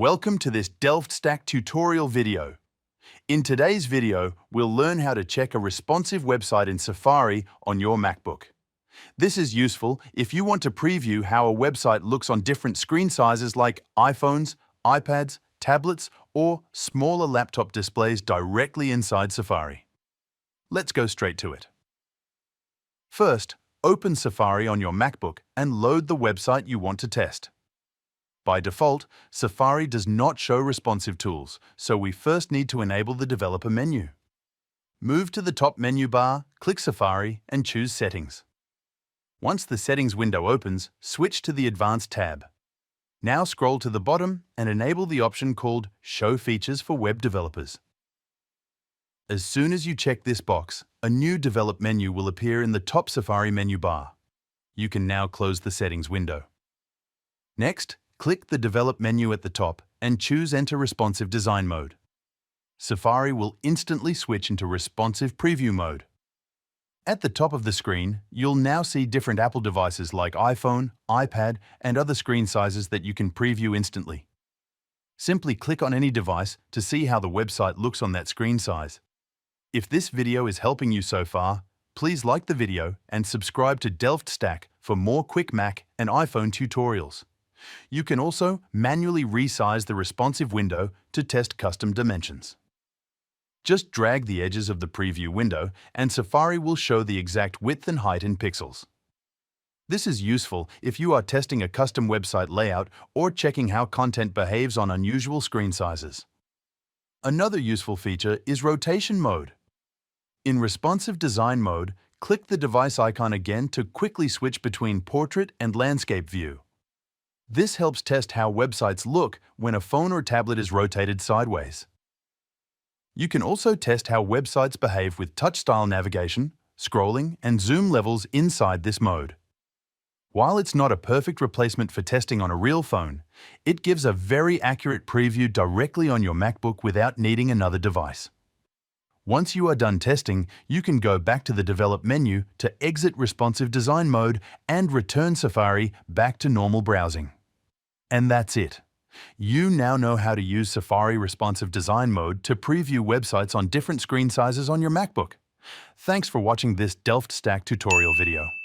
Welcome to this Delft Stack tutorial video. In today's video, we'll learn how to check a responsive website in Safari on your MacBook. This is useful if you want to preview how a website looks on different screen sizes like iPhones, iPads, tablets, or smaller laptop displays directly inside Safari. Let's go straight to it. First, open Safari on your MacBook and load the website you want to test. By default, Safari does not show responsive tools, so we first need to enable the developer menu. Move to the top menu bar, click Safari, and choose Settings. Once the Settings window opens, switch to the Advanced tab. Now scroll to the bottom and enable the option called Show Features for Web Developers. As soon as you check this box, a new Develop menu will appear in the top Safari menu bar. You can now close the Settings window. Next, click the Develop menu at the top and choose Enter Responsive Design Mode. Safari will instantly switch into Responsive Preview mode. At the top of the screen, you'll now see different Apple devices like iPhone, iPad, and other screen sizes that you can preview instantly. Simply click on any device to see how the website looks on that screen size. If this video is helping you so far, please like the video and subscribe to Delft Stack for more quick Mac and iPhone tutorials. You can also manually resize the responsive window to test custom dimensions. Just drag the edges of the preview window and Safari will show the exact width and height in pixels. This is useful if you are testing a custom website layout or checking how content behaves on unusual screen sizes. Another useful feature is rotation mode. In responsive design mode, click the device icon again to quickly switch between portrait and landscape view. This helps test how websites look when a phone or tablet is rotated sideways. You can also test how websites behave with touch-style navigation, scrolling, and zoom levels inside this mode. While it's not a perfect replacement for testing on a real phone, it gives a very accurate preview directly on your MacBook without needing another device. Once you are done testing, you can go back to the Develop menu to exit responsive design mode and return Safari back to normal browsing. And that's it. You now know how to use Safari Responsive Design Mode to preview websites on different screen sizes on your MacBook. Thanks for watching this Delft Stack tutorial video.